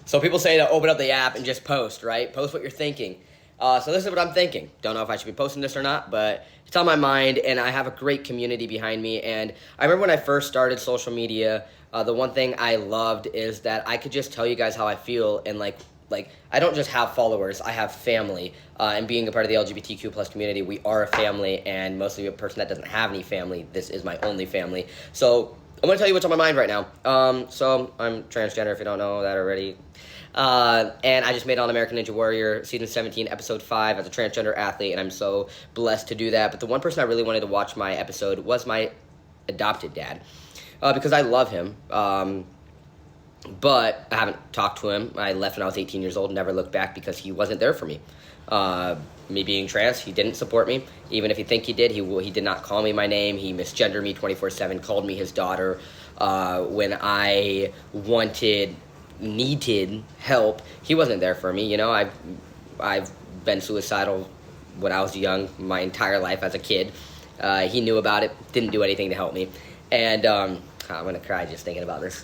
So people say to open up the app and just post, right? Post what you're thinking. So this is what I'm thinking. Don't know if I should be posting this or not, but it's on my mind, and I have a great community behind me. And I remember when I first started social media, the one thing I loved is that I could just tell you guys how I feel, and like I don't just have followers, I have family. And being a part of the LGBTQ plus community, we are a family, and mostly a person that doesn't have any family. This is my only family. So I'm gonna tell you what's on my mind right now. So I'm transgender, if you don't know that already. And I just made on American Ninja Warrior season 17 episode 5 as a transgender athlete, and I'm so blessed to do that. But the one person I really wanted to watch my episode was my adopted dad, because I love him. But I haven't talked to him. I left when I was 18 years old, never looked back because he wasn't there for me. Me being trans, he didn't support me. Even if you think he did, he did not call me my name. He misgendered me 24/7, called me his daughter. When I needed help, he wasn't there for me. You know, I've been suicidal when I was young, my entire life as a kid. He knew about it, didn't do anything to help me. And I'm gonna cry just thinking about this.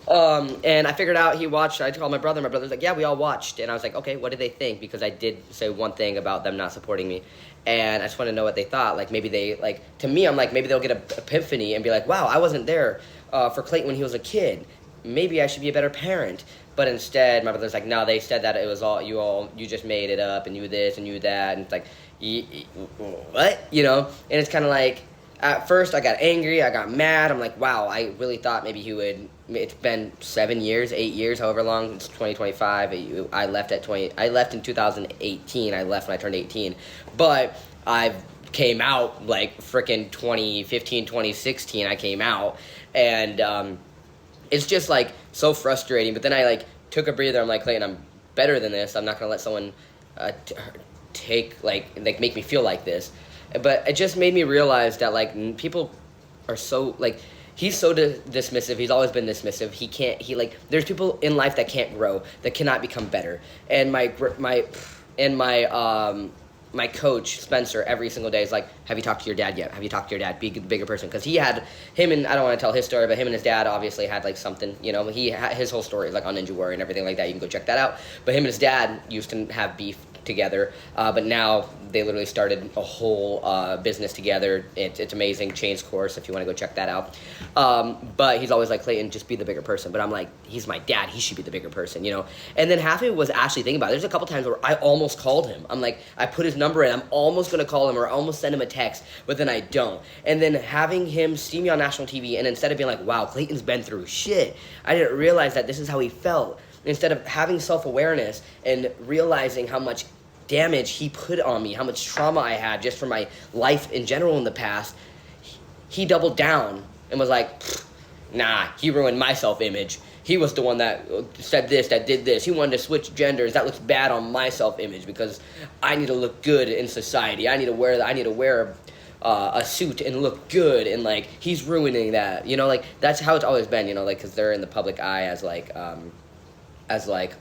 And I figured out he watched. I called my brother. My brother's like, yeah, we all watched. And I was like, okay, what did they think? Because I did say one thing about them not supporting me. And I just want to know what they thought. Like, maybe they, like, to me, I'm like, maybe they'll get an epiphany and be like, wow, I wasn't there for Clayton when he was a kid. Maybe I should be a better parent. But instead, my brother's like, no, they said that it was you just made it up, and you this and you that. And it's like, what? You know? And it's kind of like, at first I got angry, I got mad. I'm like, wow, I really thought maybe he would. It's been 7 years, 8 years, however long. It's 2025. I left in 2018. I left when I turned 18. But I came out like freaking 2015, 2016. I came out, and it's just like so frustrating. But then I like took a breather. I'm like, Clayton, I'm better than this. I'm not gonna let someone take make me feel like this. But it just made me realize that like people are so like. He's so dismissive. He's always been dismissive. There's people in life that can't grow, that cannot become better. And my coach, Spencer, every single day is like, have you talked to your dad yet? Have you talked to your dad? Be a bigger person. Because I don't want to tell his story, but him and his dad obviously had like something, you know, his whole story is like on Ninja Warrior and everything like that. You can go check that out. But him and his dad used to have beef together, but now they literally started a whole business together. It's amazing. Change course if you want to go check that out. But he's always like, Clayton, just be the bigger person. But I'm like, he's my dad, he should be the bigger person, you know. And then half of it was actually thinking about it. There's a couple times where I almost called him. I'm like, I put his number in, I'm almost gonna call him or almost send him a text, but then I don't. And then having him see me on national TV, and instead of being like, wow, Clayton's been through shit, I didn't realize that this is how he felt. Instead of having self-awareness and realizing how much damage he put on me, how much trauma I had just from my life in general in the past, he doubled down and was like, nah, he ruined my self-image. He was the one that said this, that did this. He wanted to switch genders. That looks bad on my self-image because I need to look good in society. I need to wear a suit and look good, and like he's ruining that. You know, like that's how it's always been. You know, like because they're in the public eye as like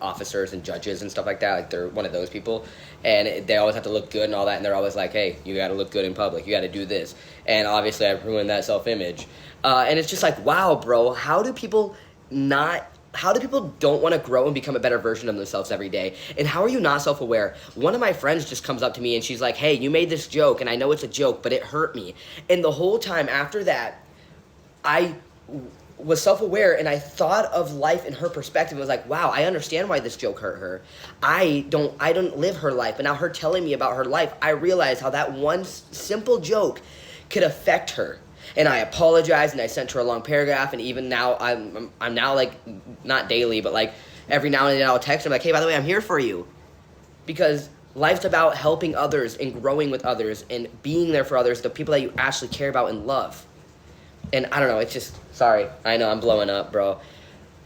officers and judges and stuff like that. Like they're one of those people, and they always have to look good and all that, and they're always like, hey, you got to look good in public, you got to do this. And obviously I've ruined that self-image, and it's just like, wow, bro, how do people don't want to grow and become a better version of themselves every day? And how are you not self-aware? One of my friends just comes up to me and she's like, hey, you made this joke, and I know it's a joke, but it hurt me. And the whole time after that, I was self-aware, and I thought of life in her perspective and was like, wow, I understand why this joke hurt her. I don't live her life, but now her telling me about her life, I realized how that one simple joke could affect her. And I apologized, and I sent her a long paragraph, and even now I'm now like, not daily, but like every now and then I'll text her like, hey, by the way, I'm here for you. Because life's about helping others and growing with others and being there for others, the people that you actually care about and love. And I don't know, it's just, sorry, I know I'm blowing up, bro.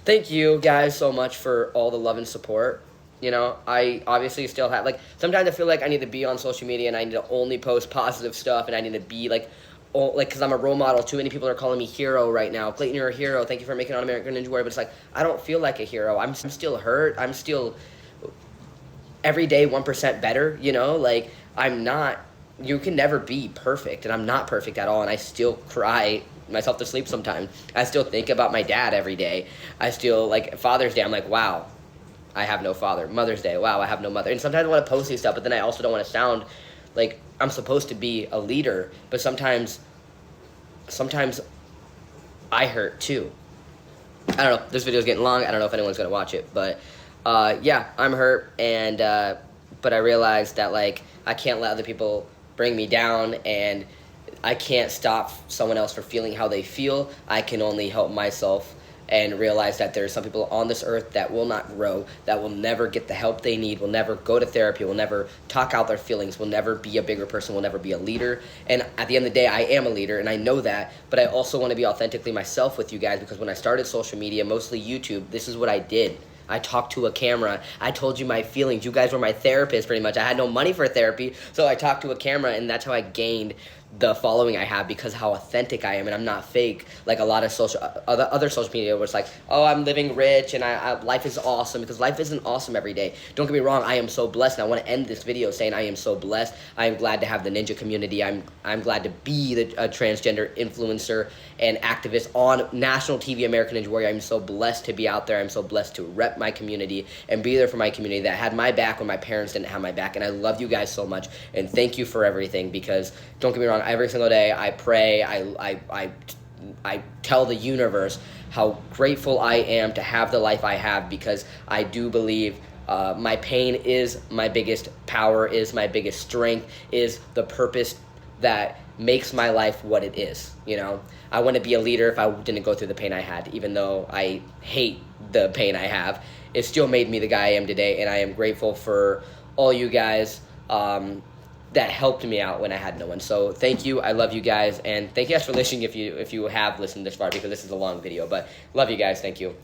Thank you guys so much for all the love and support. You know, I obviously still have, like, sometimes I feel like I need to be on social media and I need to only post positive stuff, and I need to be like, because I'm a role model. Too many people are calling me hero right now. Clayton, you're a hero. Thank you for making it on American Ninja Warrior. But it's like, I don't feel like a hero. I'm still hurt. I'm still every day 1% better, you know? Like, I'm not, you can never be perfect, and I'm not perfect at all, and I still cry myself to sleep sometimes. I still think about my dad every day. I still, like, Father's Day, I'm like, wow, I have no father. Mother's Day, wow, I have no mother. And sometimes I want to post these stuff, but then I also don't want to sound like I'm supposed to be a leader, but sometimes I hurt too. I don't know, this video's getting long, I don't know if anyone's gonna watch it, but yeah, I'm hurt, and but I realized that like I can't let other people bring me down, and I can't stop someone else for feeling how they feel. I can only help myself and realize that there are some people on this earth that will not grow, that will never get the help they need, will never go to therapy, will never talk out their feelings, will never be a bigger person, will never be a leader. And at the end of the day, I am a leader, and I know that, but I also want to be authentically myself with you guys, because when I started social media, mostly YouTube, this is what I did. I talked to a camera. I told you my feelings. You guys were my therapist, pretty much. I had no money for therapy, so I talked to a camera, and that's how I gained the following I have, because how authentic I am, and I'm not fake like a lot of other social media where it's like, oh, I'm living rich and I life is awesome, because life isn't awesome every day. Don't get me wrong, I am so blessed, and I want to end this video saying I am so blessed. I am glad to have the ninja community. I'm glad to be a transgender influencer and activist on national TV, American Ninja Warrior. I'm so blessed to be out there. I'm so blessed to rep my community and be there for my community that had my back when my parents didn't have my back. And I love you guys so much, and thank you for everything, because don't get me wrong, every single day I pray, I tell the universe how grateful I am to have the life I have, because I do believe my pain is my biggest power, is my biggest strength, is the purpose that makes my life what it is. You know, I wouldn't be a leader if I didn't go through the pain I had. Even though I hate the pain I have, it still made me the guy I am today, and I am grateful for all you guys that helped me out when I had no one. So thank you, I love you guys, and thank you guys for listening if you have listened this far, because this is a long video, but love you guys, thank you.